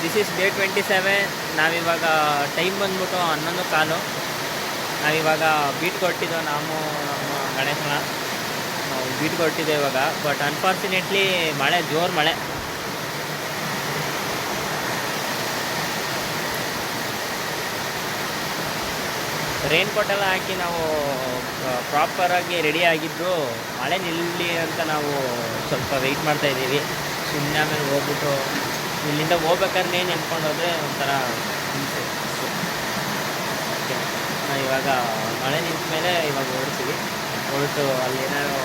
This is day 27. ನಾವಿವಾಗ time ಬಂದ್ಬಿಟ್ಟು 11:15. ನಾವಿವಾಗ ಬೀಟ್ ಕೊಟ್ಟಿದ್ದೋ ನಾವು ನಮ್ಮ ಗಣೇಶನ ನಾವು ಬೀಟ್ ಕೊಟ್ಟಿದ್ದೆ ಇವಾಗ. ಬಟ್ ಅನ್ಫಾರ್ಚುನೇಟ್ಲಿ ಮಳೆ, ಜೋರು ಮಳೆ. ರೈನ್ ಕೋಟ್ ಎಲ್ಲ ಹಾಕಿ ನಾವು ಪ್ರಾಪರಾಗಿ ರೆಡಿ ಆಗಿದ್ರು, ಮಳೆ ನಿಲ್ಲಿ ಅಂತ ನಾವು ಸ್ವಲ್ಪ ವೆಯ್ಟ್ ಮಾಡ್ತಾಯಿದ್ದೀವಿ. ಸುಮ್ಮನೆ ಆಮೇಲೆ ಹೋಗ್ಬಿಟ್ಟು ಇಲ್ಲಿಂದ ಹೋಗ್ಬೇಕಾದ್ರೆ ನೆನ್ಕೊಂಡು ಹೋದರೆ ಒಂಥರ ಹಿಂಸೆ. ಓಕೆ, ನಾವು ಇವಾಗ ಮಳೆ ನಿಂತ ಮೇಲೆ ಇವಾಗ ಹೊರಟು ಅಲ್ಲಿ ಏನಾದ್ರು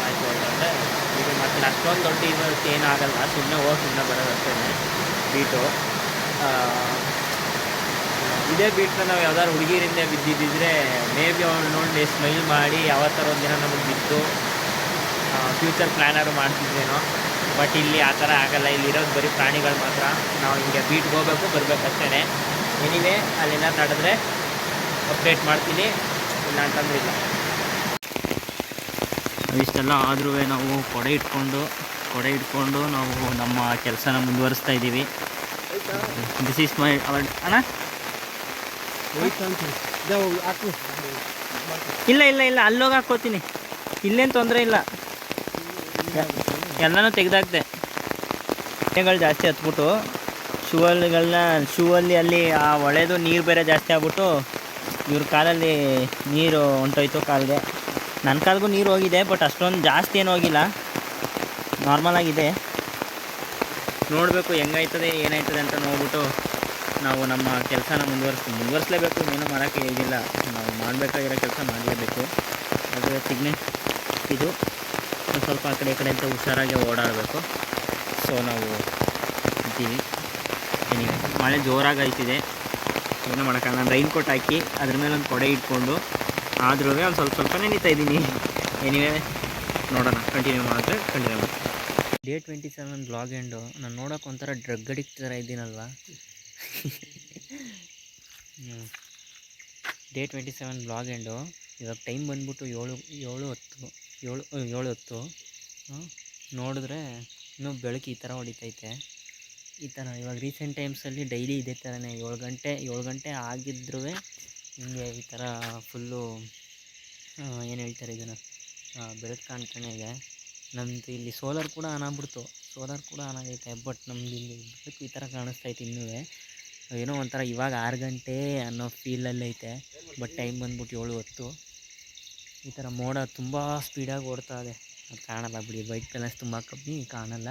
ಆಯಿತು ಅಂತಂದರೆ ಈಗ ಮಾಡ್ತೀನಿ. ಅಷ್ಟೊಂದು ದೊಡ್ಡ ಇವತ್ತು ಏನಾಗಲ್ಲ, ಸುಮ್ಮನೆ ಹೋಗಿ ಸುಮ್ಮನೆ ಬರೋದು ಅಷ್ಟೇ ಬೀಟು. ಇದೇ ಬೀಟ್ನ ನಾವು ಯಾವ್ದಾದ್ರು ಹುಡುಗಿರಿಂದ ಬಿದ್ದಿದ್ದರೆ ಮೇ ಬಿ ಅವಳು ನೋಡಿ ಸ್ಮೈಲ್ ಮಾಡಿ ಯಾವತ್ತರ ಒಂದು ದಿನ ನಮಗೆ ಬಿದ್ದು ಫ್ಯೂಚರ್ ಪ್ಲ್ಯಾನರು ಮಾಡ್ತಿದ್ವೇನೋ. ಬಟ್ ಇಲ್ಲಿ ಆ ಥರ ಆಗಲ್ಲ. ಇಲ್ಲಿರೋದು ಬರೀ ಪ್ರಾಣಿಗಳು ಮಾತ್ರ. ನಾವು ಹಿಂಗೆ ಬೀಟ್ಗೆ ಹೋಗ್ಬೇಕು, ಬರಬೇಕಷ್ಟೇ. ಎನಿವೇ ಅಲ್ಲೇನ ನಡೆದ್ರೆ ಅಪ್ಡೇಟ್ ಮಾಡ್ತೀನಿ, ಇಲ್ಲ ಅಂತಂದ್ರೆ ಇಲ್ಲ. ಇಷ್ಟೆಲ್ಲ ಆದ್ರೂ ನಾವು ಕೊಡೆ ಇಟ್ಕೊಂಡು ನಾವು ನಮ್ಮ ಕೆಲಸನ ಮುಂದುವರಿಸ್ತಾ ಇದ್ದೀವಿ. ದಿಸ್ ಈಸ್ ಮೈ ಅಣ್ಣ. ಇಲ್ಲ ಅಲ್ಲೋಗಿ ಹಾಕ್ಕೋತೀನಿ, ಇಲ್ಲೇನು ತೊಂದರೆ ಇಲ್ಲ. ಎಲ್ಲನೂ ತೆಗೆದಾಕ್ದೆ. ಎಣ್ಣೆಗಳು ಜಾಸ್ತಿ ಹತ್ಬಿಟ್ಟು ಶೂ ಅಲ್ಲಿ ಅಲ್ಲಿ ಆ ಒಳೆದು ನೀರು ಬೇರೆ ಜಾಸ್ತಿ ಆಗ್ಬಿಟ್ಟು ಇವ್ರ ಕಾಲಲ್ಲಿ ನೀರು ಹೊಂಟೋಯ್ತು ಕಾಲಿಗೆ. ನನ್ನ ಕಾಲಿಗೂ ನೀರು ಹೋಗಿದೆ, ಬಟ್ ಅಷ್ಟೊಂದು ಜಾಸ್ತಿ ಏನೂ ಹೋಗಿಲ್ಲ, ನಾರ್ಮಲಾಗಿದೆ. ನೋಡಬೇಕು ಹೆಂಗಾಯ್ತದೆ ಏನಾಯ್ತದೆ ಅಂತ ನೋಡ್ಬಿಟ್ಟು ನಾವು ನಮ್ಮ ಕೆಲಸನ ಮುಂದುವರಿಸಲೇಬೇಕು. ಏನೂ ಮಾಡೋಕ್ಕೆ ಹೇಗಿಲ್ಲ, ನಾವು ಮಾಡಬೇಕಾಗಿರೋ ಕೆಲಸ ಮಾಡಲೇಬೇಕು. ಅದು ಸಿಗ್ನೆಟ್ ಇದು ಸ್ವಲ್ಪ ಆ ಕಡೆ ಈ ಕಡೆ ಅಂತ ಹುಷಾರಾಗಿ ಓಡಾಡಬೇಕು. ಸೊ ನಾವು ಇದ್ದೀವಿ. ಮಳೆ ಜೋರಾಗಿ ಆಯ್ತಿದೆ, ಏನೋ ಮಾಡೋಕ್ಕಾಗಲ್ಲ. ನಾನು ರೈನ್ ಕೋಟ್ ಹಾಕಿ ಅದ್ರ ಮೇಲೆ ಒಂದು ಕೊಡೆ ಇಟ್ಕೊಂಡು ಆದ್ರೂ ಒಂದು ಸ್ವಲ್ಪ ನೆನೀತಾ ಇದ್ದೀನಿ. ಎನಿವೇ ನೋಡೋಣ, ಕಂಟಿನ್ಯೂ ಮಾಡಿ. Day 27 blog end. ನಾನು ನೋಡೋಕೆ ಒಂಥರ ಡ್ರಗ್ ಅಡಿಕ್ಟ್ ಥರ ಇದ್ದೀನಲ್ವ. Day 27 blog end. ಇವಾಗ ಟೈಮ್ ಬಂದ್ಬಿಟ್ಟು 7:10 ನೋಡಿದ್ರೆ ಇನ್ನೂ ಬೆಳಕು ಈ ಥರ ಹೊಡಿತೈತೆ. ಈ ಥರ ಇವಾಗ ರೀಸೆಂಟ್ ಟೈಮ್ಸಲ್ಲಿ ಡೈಲಿ ಇದೇ ಥರನೇ 7 ಗಂಟೆ ಆಗಿದ್ರೂ ಹಿಂಗೆ ಈ ಥರ ಫುಲ್ಲು ಏನು ಹೇಳ್ತಾರೆ ಇದನ್ನು, ಬೆಳಕು ಕಾಣ್ತಾನೆ ಇದೆ. ನಮ್ಮದು ಇಲ್ಲಿ ಸೋಲಾರ್ ಕೂಡ ಆನ್ ಆಗೈತೆ. ಬಟ್ ನಮ್ದು ಇಲ್ಲಿ ಬೆಳಕು ಈ ಥರ ಕಾಣಿಸ್ತೈತೆ. ಇನ್ನೂ ಏನೋ ಒಂಥರ ಇವಾಗ 6 ಗಂಟೆ ಅನ್ನೋ ಫೀಲಲ್ಲೈತೆ. ಬಟ್ ಟೈಮ್ ಬಂದ್ಬಿಟ್ಟು 7:10. ಈ ಥರ ಮೋಡ ತುಂಬ ಸ್ಪೀಡಾಗಿ ಓಡ್ತಾ ಇದೆ. ಅದು ಕಾಣಲ್ಲ ಬಿಡಿ, ವೈಟ್ ಬ್ಯಾಲೆನ್ಸ್ ತುಂಬ ಕಮ್ಮಿ, ಕಾಣಲ್ಲ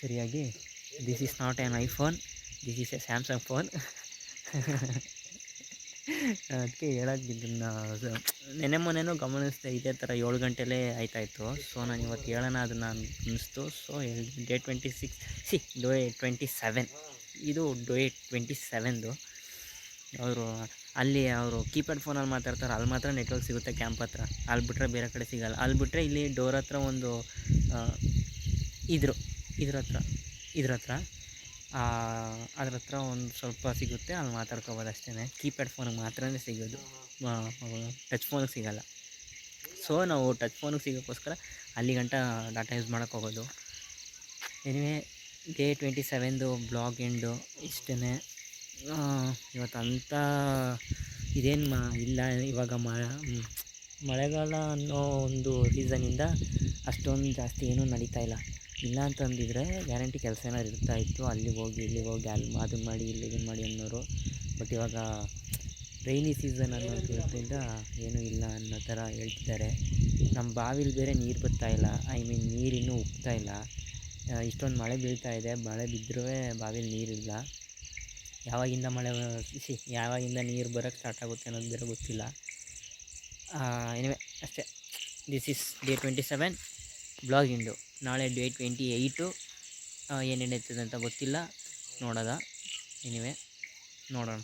ಸರಿಯಾಗಿ. This is not an iPhone, this is A Samsung phone. ಅದಕ್ಕೆ ಹೇಳೋಕ್ಕೆ ಇದನ್ನು ನೆನ್ನೆ ಮೊನ್ನೆನೂ ಗಮನಿಸಿದೆ, ಇದೇ ಥರ 7 ಗಂಟೆಲೇ ಆಯ್ತಾಯಿತ್ತು. ಸೊ ನಾನು ಇವತ್ತು ಹೇಳೋಣ ಅದನ್ನು ಅನ್ನಿಸ್ತು. ಸೊ ಡೇ 27 ಇದು ಡೇ 27. ಅವರು ಕೀಪ್ಯಾಡ್ ಫೋನಲ್ಲಿ ಮಾತಾಡ್ತಾರೆ, ಅಲ್ಲಿ ಮಾತ್ರ ನೆಟ್ವರ್ಕ್ ಸಿಗುತ್ತೆ ಕ್ಯಾಂಪ್ ಹತ್ರ. ಅಲ್ಲಿ ಬಿಟ್ಟರೆ ಬೇರೆ ಕಡೆ ಸಿಗೋಲ್ಲ. ಅಲ್ಲಿ ಬಿಟ್ಟರೆ ಇಲ್ಲಿ ಡೋರ್ ಹತ್ರ ಒಂದು ಇದ್ರ ಹತ್ರ ಅದ್ರ ಹತ್ರ ಒಂದು ಸ್ವಲ್ಪ ಸಿಗುತ್ತೆ, ಅಲ್ಲಿ ಮಾತಾಡ್ಕೊಬೋದು ಅಷ್ಟೇ. ಕೀಪ್ಯಾಡ್ ಫೋನಿಗೆ ಮಾತ್ರನೇ ಸಿಗೋದು, ಟಚ್ ಫೋನಿಗೆ ಸಿಗೋಲ್ಲ. ಸೊ ನಾವು ಟಚ್ ಫೋನಿಗೆ ಸಿಗೋಕ್ಕೋಸ್ಕರ ಅಲ್ಲಿ ಗಂಟ ಡಾಟಾ ಯೂಸ್ ಮಾಡೋಕ್ಕೆ ಹೋಗೋದು. ಎನಿವೇ ಡೇ 27 ಬ್ಲಾಗ್ ಎಂಡು ಇಷ್ಟೇ. ಇವತ್ತು ಅಂಥ ಇದೇನು ಇಲ್ಲ. ಇವಾಗ ಮಳೆಗಾಲ ಅನ್ನೋ ಒಂದು ರೀಸನಿಂದ ಅಷ್ಟೊಂದು ಜಾಸ್ತಿ ಏನೂ ನಡೀತಾ ಇಲ್ಲ ಅಂತಂದಿದ್ರೆ ಗ್ಯಾರಂಟಿ ಕೆಲಸ ಏನಾದ್ರು ಇರ್ತಾಯಿತ್ತು. ಅಲ್ಲಿಗೆ ಹೋಗಿ ಇಲ್ಲಿಗೆ ಹೋಗಿ ಅದನ್ನು ಮಾಡಿ ಇದನ್ನು ಮಾಡಿ ಅನ್ನೋರು. ಬಟ್ ಇವಾಗ ರೈನಿ ಸೀಸನ್ ಅನ್ನೋದ್ರಿಂದ ಏನೂ ಇಲ್ಲ ಅನ್ನೋ ಥರ ಹೇಳ್ತಿದ್ದಾರೆ. ನಮ್ಮ ಬಾವಿಲಿ ಬೇರೆ ನೀರು ಬರ್ತಾಯಿಲ್ಲ, ನೀರು ಇನ್ನೂ ಉಕ್ತಾಯಿಲ್ಲ. ಇಷ್ಟೊಂದು ಮಳೆ ಬೀಳ್ತಾ ಇದೆ, ಮಳೆ ಬಿದ್ದರೂ ಬಾವಿಲಿ ನೀರಿಲ್ಲ. ಯಾವಾಗಿಂದ ನೀರು ಬರೋಕ್ಕೆ ಸ್ಟಾರ್ಟ್ ಆಗುತ್ತೆ ಅನ್ನೋದು ಬೇರೆ ಗೊತ್ತಿಲ್ಲ. ಎನಿವೆ ಅಷ್ಟೇ. This is day 27 blog end. ನಾಳೆ ಡೇ 28. ಏನೇನೈತದೆ ಅಂತ ಗೊತ್ತಿಲ್ಲ, ನೋಡೋದ. ಎನಿವೆ ನೋಡೋಣ.